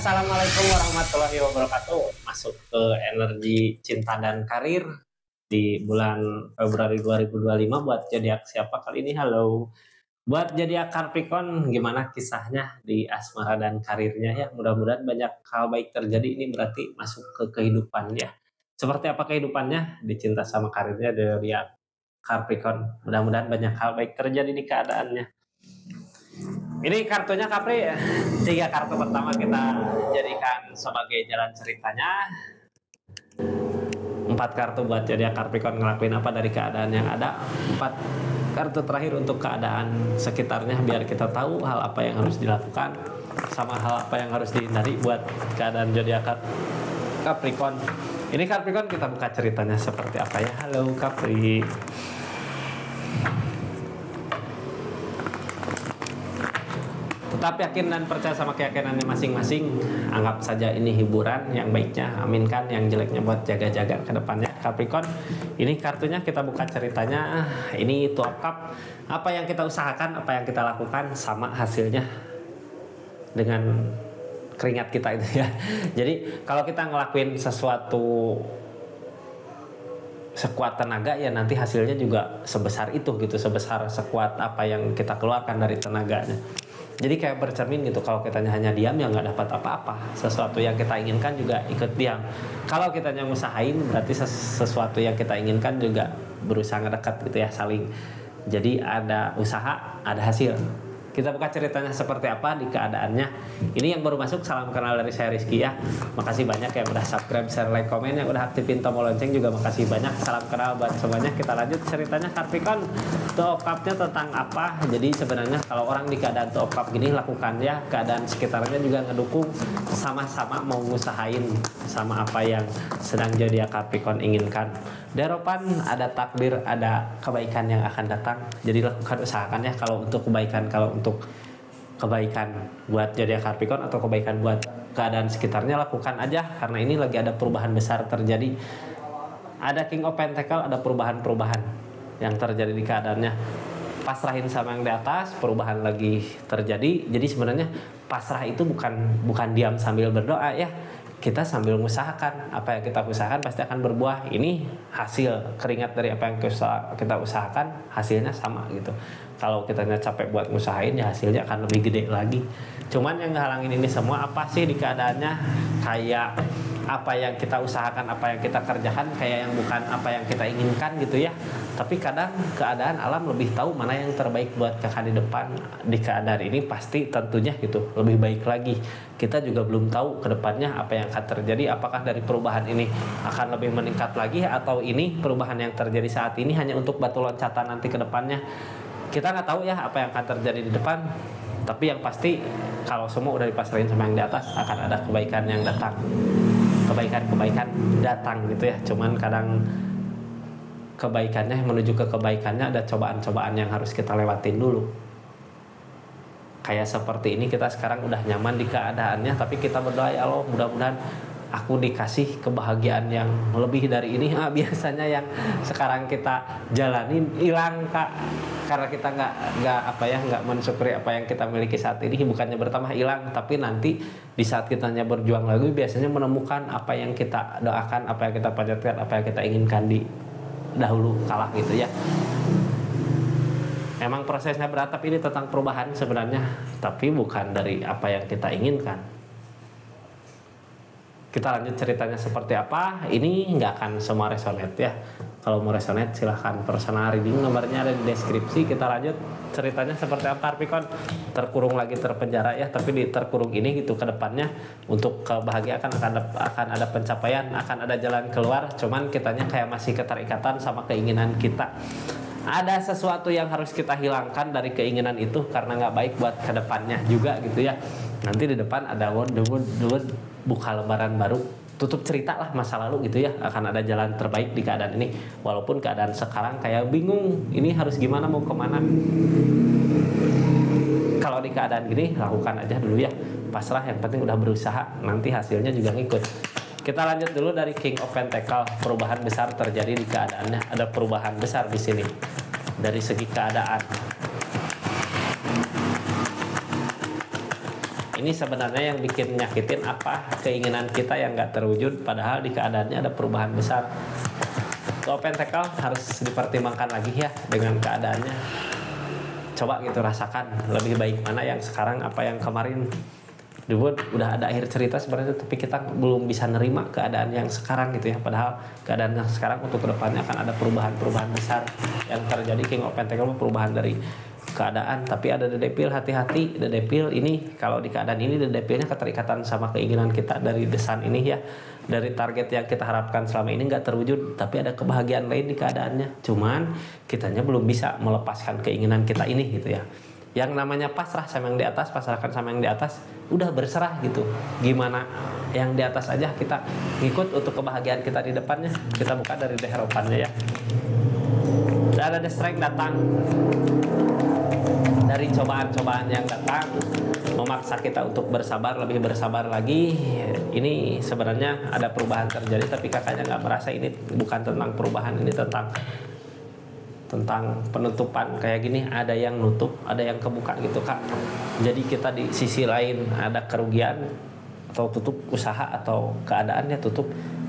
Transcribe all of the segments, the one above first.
Assalamualaikum warahmatullahi wabarakatuh. Masuk ke energi cinta dan karir di bulan Februari 2025 buat zodiak siapa kali ini? Halo. Buat zodiak Capricorn, gimana kisahnya di asmara dan karirnya ya? Mudah-mudahan banyak hal baik terjadi. Ini berarti masuk ke kehidupannya. Seperti apa kehidupannya? Dicinta sama karirnya dari zodiak Capricorn. Mudah-mudahan banyak hal baik terjadi di keadaannya. Ini kartunya Capri, tiga kartu pertama kita jadikan sebagai jalan ceritanya. 4 kartu buat zodiak Capricorn ngelakuin apa dari keadaan yang ada. 4 kartu terakhir untuk keadaan sekitarnya biar kita tahu hal apa yang harus dilakukan sama hal apa yang harus dihindari buat keadaan zodiak Capricorn. Ini Capricorn kita buka ceritanya seperti apa ya. Halo Capri. Tetap yakin dan percaya sama keyakinannya masing-masing. Anggap saja ini hiburan, yang baiknya aminkan, yang jeleknya buat jaga-jaga ke depannya Capricorn. Ini kartunya kita buka ceritanya. Ini Two of Cups. Apa yang kita usahakan, apa yang kita lakukan sama hasilnya dengan keringat kita itu ya. Jadi kalau kita ngelakuin sesuatu sekuat tenaga ya nanti hasilnya juga sebesar itu gitu, sebesar sekuat apa yang kita keluarkan dari tenaganya. Jadi kayak bercermin gitu, kalau kitanya hanya diam ya nggak dapat apa-apa. Sesuatu yang kita inginkan juga ikut diam. Kalau kitanya ngusahain berarti sesuatu yang kita inginkan juga berusaha ngedekat gitu ya, saling. Jadi ada usaha, ada hasil. Kita buka ceritanya seperti apa di keadaannya. Ini yang baru masuk, salam kenal dari saya Rizky ya. Makasih banyak yang udah subscribe, share, like, komen, yang udah aktifin tombol lonceng juga makasih banyak. Salam kenal buat semuanya. Kita lanjut ceritanya Capricorn. Two of Cups-nya tentang apa? Jadi sebenarnya kalau orang di keadaan Two of Cups gini lakukan ya, keadaan sekitarnya juga ngedukung, sama-sama mau ngusahain sama apa yang sedang zodiak Capricorn inginkan. Di hadapan ada takdir, ada kebaikan yang akan datang. Jadi lakukan, usahakan ya kalau untuk kebaikan, kalau untuk kebaikan buat zodiak Capricorn atau kebaikan buat keadaan sekitarnya lakukan aja, karena ini lagi ada perubahan besar terjadi. Ada King of Pentacle, ada perubahan-perubahan yang terjadi di keadaannya. Pasrahin sama yang di atas, perubahan lagi terjadi. Jadi sebenarnya pasrah itu bukan diam sambil berdoa ya. Kita sambil mengusahakan, apa yang kita usahakan pasti akan berbuah. Ini hasil keringat dari apa yang kita usahakan, hasilnya sama gitu. Kalau kitanya capek buat ngusahain ya hasilnya akan lebih gede lagi. Cuman yang ngehalangin ini semua apa sih di keadaannya? Kayak apa yang kita usahakan, apa yang kita kerjakan, kayak yang bukan apa yang kita inginkan gitu ya. Tapi kadang keadaan alam lebih tahu mana yang terbaik buat kakak di depan. Di keadaan ini pasti tentunya gitu lebih baik lagi. Kita juga belum tahu ke depannya apa yang akan terjadi. Apakah dari perubahan ini akan lebih meningkat lagi, atau ini perubahan yang terjadi saat ini hanya untuk batu loncatan nanti ke depannya. Kita nggak tahu ya apa yang akan terjadi di depan. Tapi yang pasti kalau semua udah dipasrahin sama yang di atas, akan ada kebaikan yang datang. Kebaikan datang gitu ya. Cuman kadang kebaikannya, menuju ke kebaikannya ada cobaan-cobaan yang harus kita lewatin dulu. Kayak seperti ini, kita sekarang udah nyaman di keadaannya, tapi kita berdoa ya Allah, mudah-mudahan aku dikasih kebahagiaan yang lebih dari ini. Biasanya yang sekarang kita jalanin hilang kak, karena kita nggak mensyukuri apa yang kita miliki saat ini. Bukannya bertambah, hilang. Tapi nanti di saat kitanya berjuang lagi, biasanya menemukan apa yang kita doakan, apa yang kita panjatkan, apa yang kita inginkan di dahulu kalah gitu ya. Emang prosesnya berat, tapi ini tentang perubahan sebenarnya, tapi bukan dari apa yang kita inginkan. Kita lanjut ceritanya seperti apa. Ini nggak akan semua resonate ya. Kalau mau resonate silahkan personal reading, nomornya ada di deskripsi. Kita lanjut ceritanya seperti apa. Capricorn terkurung lagi, terpenjara ya, tapi di terkurung ini gitu ke depannya untuk kebahagiaan akan ada pencapaian, akan ada jalan keluar. Cuman kitanya kayak masih keterikatan sama keinginan kita. Ada sesuatu yang harus kita hilangkan dari keinginan itu karena nggak baik buat kedepannya juga gitu ya. Nanti di depan ada buka lembaran baru, tutup cerita lah masa lalu gitu ya. Akan ada jalan terbaik di keadaan ini. Walaupun keadaan sekarang kayak bingung, ini harus gimana, mau kemana. Kalau di keadaan gini lakukan aja dulu ya. Pasrah, yang penting udah berusaha, nanti hasilnya juga ngikut. Kita lanjut dulu dari King of Pentacle. Perubahan besar terjadi di keadaannya. Ada perubahan besar di sini dari segi keadaan. ini sebenarnya yang bikin nyakitin apa keinginan kita yang nggak terwujud, padahal di keadaannya ada perubahan besar. Open tackle harus dipertimbangkan lagi ya dengan keadaannya. Coba gitu rasakan lebih baik mana yang sekarang apa yang kemarin. Dibuat udah ada akhir cerita sebenarnya, tapi kita belum bisa nerima keadaan yang sekarang gitu ya. Padahal keadaan yang sekarang untuk kedepannya akan ada perubahan-perubahan besar yang terjadi. King Open Tackle perubahan dari keadaan, tapi ada The Devil, hati-hati. The Devil ini kalau di keadaan ini The Devilnya keterikatan sama keinginan kita dari The Sun ini ya, dari target yang kita harapkan selama ini nggak terwujud, tapi ada kebahagiaan lain di keadaannya. Cuman kitanya belum bisa melepaskan keinginan kita ini gitu ya. Yang namanya pasrah sama yang di atas, pasrahkan sama yang di atas, udah berserah gitu. Gimana yang di atas aja kita ngikut untuk kebahagiaan kita di depannya. Kita buka dari harapannya ya. Dan ada strike datang dari cobaan-cobaan yang datang, memaksa kita untuk bersabar, lebih bersabar lagi. Ini sebenarnya ada perubahan terjadi, tapi kakaknya nggak merasa ini bukan tentang perubahan, ini tentang penutupan. Kayak gini, ada yang nutup, ada yang kebuka gitu kak. Jadi kita di sisi lain ada kerugian atau tutup usaha atau keadaannya tutup.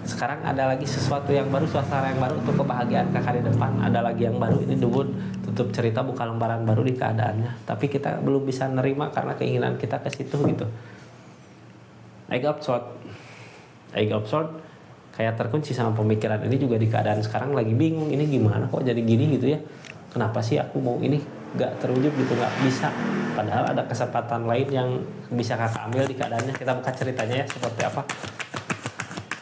Sekarang ada lagi sesuatu yang baru, suasana yang baru untuk kebahagiaan kakak di depan. Ada lagi yang baru, ini debut, tutup cerita, buka lembaran baru di keadaannya. Tapi kita belum bisa nerima karena keinginan kita ke situ gitu. Egg of Sword kayak terkunci sama pemikiran ini juga di keadaan sekarang lagi bingung, ini gimana kok jadi gini gitu ya, kenapa sih aku mau ini gak terwujud gitu, gak bisa, padahal ada kesempatan lain yang bisa kakak ambil di keadaannya. Kita buka ceritanya ya seperti apa.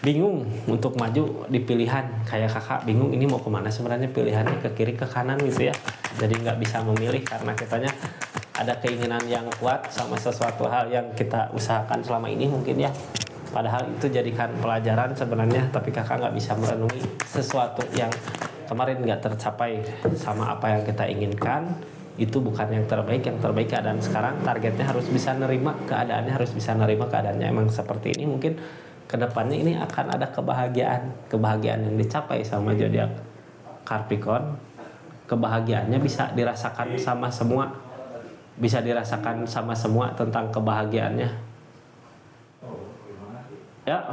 Bingung untuk maju di pilihan, kayak kakak bingung ini mau kemana sebenarnya, pilihannya ke kiri ke kanan gitu ya, jadi nggak bisa memilih karena kitanya ada keinginan yang kuat sama sesuatu hal yang kita usahakan selama ini mungkin ya. Padahal itu jadikan pelajaran sebenarnya, tapi kakak nggak bisa merenungi sesuatu yang kemarin nggak tercapai sama apa yang kita inginkan. Itu bukan yang terbaik keadaan sekarang. Targetnya harus bisa nerima keadaannya, harus bisa nerima keadaannya emang seperti ini. Mungkin kedepannya ini akan ada kebahagiaan yang dicapai sama zodiak Capricorn. Kebahagiaannya bisa dirasakan sama semua, tentang kebahagiaannya. Ya.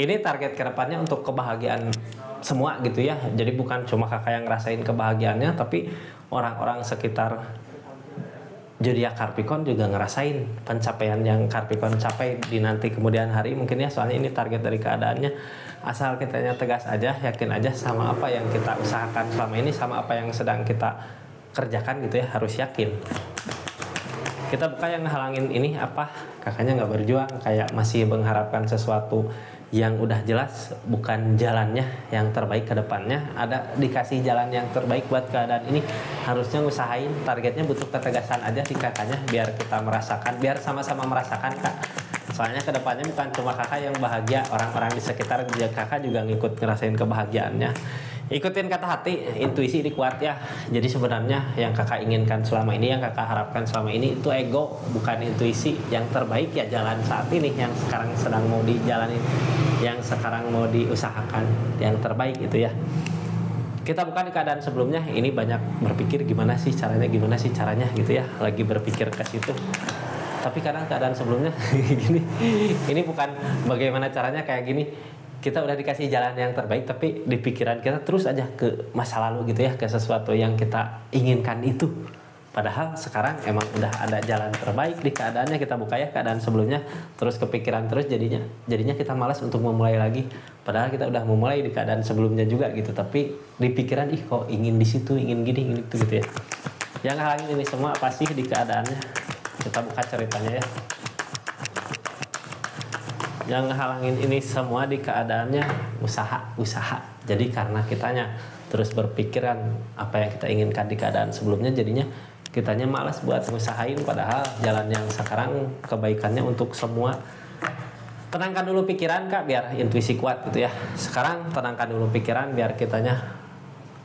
Ini target kedepannya untuk kebahagiaan semua gitu ya. Jadi bukan cuma kakak yang ngerasain kebahagiaannya, tapi orang-orang sekitar zodiak Capricorn juga ngerasain pencapaian yang Capricorn capai di nanti kemudian hari mungkin ya. Soalnya ini target dari keadaannya. Asal kitanya tegas aja, yakin aja sama apa yang kita usahakan selama ini, sama apa yang sedang kita kerjakan gitu ya, harus yakin. Kita buka yang ngehalangin ini apa, kakaknya nggak berjuang, kayak masih mengharapkan sesuatu yang udah jelas, bukan jalannya yang terbaik ke depannya. Ada dikasih jalan yang terbaik buat keadaan ini, harusnya ngusahain. Targetnya butuh ketegasan aja di kakaknya, biar kita merasakan, biar sama-sama merasakan kak. Soalnya ke depannya bukan cuma kakak yang bahagia, orang-orang di sekitar kakak juga ngikut ngerasain kebahagiaannya. Ikutin kata hati, intuisi ini kuat ya. Jadi sebenarnya yang kakak inginkan selama ini, yang kakak harapkan selama ini itu ego, bukan intuisi. Yang terbaik ya jalan saat ini, yang sekarang sedang mau dijalanin, yang sekarang mau diusahakan, yang terbaik itu ya. Kita bukan di keadaan sebelumnya, ini banyak berpikir gimana sih caranya gitu ya, lagi berpikir ke situ. Tapi kadang keadaan sebelumnya gini, ini bukan bagaimana caranya kayak gini. Kita udah dikasih jalan yang terbaik, tapi di pikiran kita terus aja ke masa lalu gitu ya, ke sesuatu yang kita inginkan itu. Padahal sekarang emang udah ada jalan terbaik di keadaannya. Kita buka ya keadaan sebelumnya, terus kepikiran terus jadinya kita malas untuk memulai lagi. Padahal kita udah memulai di keadaan sebelumnya juga gitu, tapi di pikiran kok ingin di situ, ingin gini, ingin itu gitu ya. Yang halangin ini semua apa sih di keadaannya? Kita buka ceritanya ya. Yang halangin ini semua di keadaannya usaha. Jadi karena kitanya terus berpikiran apa yang kita inginkan di keadaan sebelumnya, jadinya kitanya malas buat ngusahain, padahal jalan yang sekarang kebaikannya untuk semua. Tenangkan dulu pikiran kak, biar intuisi kuat gitu ya. Sekarang tenangkan dulu pikiran biar kitanya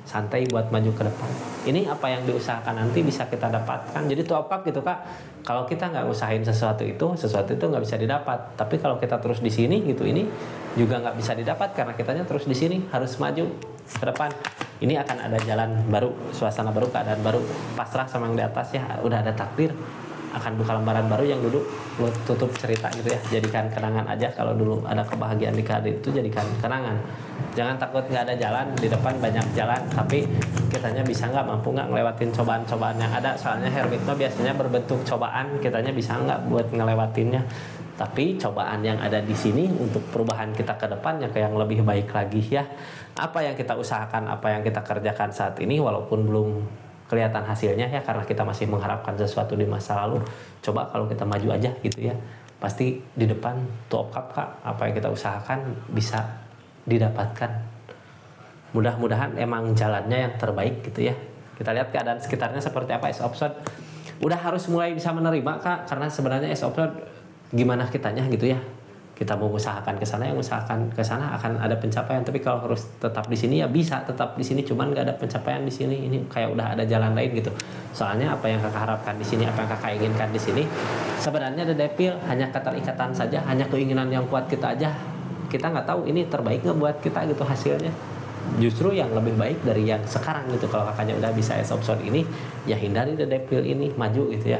santai buat maju ke depan. Ini apa yang diusahakan nanti bisa kita dapatkan. Jadi top up gitu Kak. Kalau kita nggak usahain sesuatu itu nggak bisa didapat. Tapi kalau kita terus di sini gitu, ini juga nggak bisa didapat karena kitanya terus di sini, harus maju ke depan. Ini akan ada jalan baru, suasana baru, keadaan baru. Pasrah sama yang di atas ya, udah ada takdir. Akan buka lembaran baru yang duduk lo tutup cerita gitu ya, jadikan kenangan aja. Kalau dulu ada kebahagiaan di keadaan itu, jadikan kenangan. Jangan takut nggak ada jalan, di depan banyak jalan, tapi kitanya bisa nggak, mampu nggak ngelewatin cobaan-cobaan yang ada. Soalnya hermit mah biasanya berbentuk cobaan, kitanya bisa nggak buat ngelewatinnya. Tapi cobaan yang ada di sini untuk perubahan kita ke depannya ke yang lebih baik lagi ya. Apa yang kita usahakan, apa yang kita kerjakan saat ini walaupun belum kelihatan hasilnya ya, karena kita masih mengharapkan sesuatu di masa lalu. Coba kalau kita maju aja gitu ya, pasti di depan tuh Kak, apa yang kita usahakan bisa didapatkan. Mudah-mudahan emang jalannya yang terbaik gitu ya. Kita lihat keadaan sekitarnya seperti apa. As Option udah harus mulai bisa menerima Kak, karena sebenarnya As Option gimana kitanya gitu ya. Kita mau usahakan ke sana, yang usahakan ke sana akan ada pencapaian. Tapi kalau harus tetap di sini ya bisa tetap di sini, cuman nggak ada pencapaian di sini. Ini kayak udah ada jalan lain gitu. Soalnya apa yang Kakak harapkan di sini, apa yang Kakak inginkan di sini, sebenarnya ada depil, hanya keterikatan saja, hanya keinginan yang kuat kita aja. Kita nggak tahu ini terbaik nggak buat kita gitu hasilnya. Justru yang lebih baik dari yang sekarang gitu. Kalau Kakaknya udah bisa As Option ini, ya hindari the depil ini, maju gitu ya.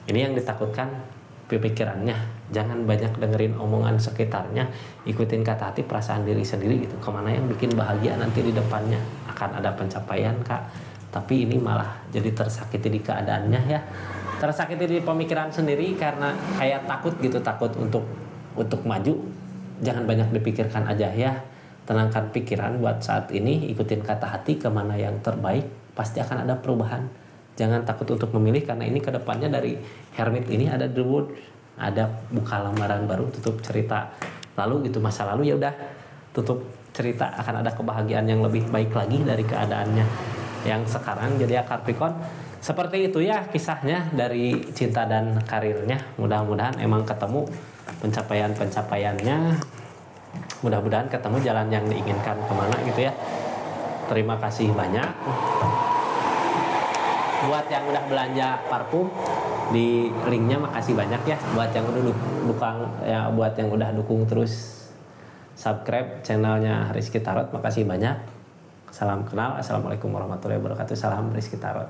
Ini yang ditakutkan pemikirannya. Jangan banyak dengerin omongan sekitarnya, ikutin kata hati, perasaan diri sendiri gitu. Kemana yang bikin bahagia nanti di depannya, akan ada pencapaian Kak. Tapi ini malah jadi tersakiti di keadaannya ya, tersakiti di pemikiran sendiri karena kayak takut gitu, takut untuk maju. Jangan banyak dipikirkan aja ya, tenangkan pikiran buat saat ini, ikutin kata hati, kemana yang terbaik, pasti akan ada perubahan. Jangan takut untuk memilih, karena ini kedepannya dari hermit ini ada the wood, ada buka lembaran baru, tutup cerita lalu gitu, masa lalu ya udah tutup cerita, akan ada kebahagiaan yang lebih baik lagi dari keadaannya yang sekarang. Jadi ya Capricorn seperti itu ya kisahnya dari cinta dan karirnya. Mudah-mudahan emang ketemu pencapaiannya, mudah-mudahan ketemu jalan yang diinginkan kemana gitu ya. Terima kasih banyak buat yang udah belanja parfum di linknya, makasih banyak ya. Buat yang udah dukung ya, buat yang udah dukung terus subscribe channelnya Rizky Tarot, makasih banyak. Salam kenal, assalamualaikum warahmatullahi wabarakatuh. Salam Rizky Tarot.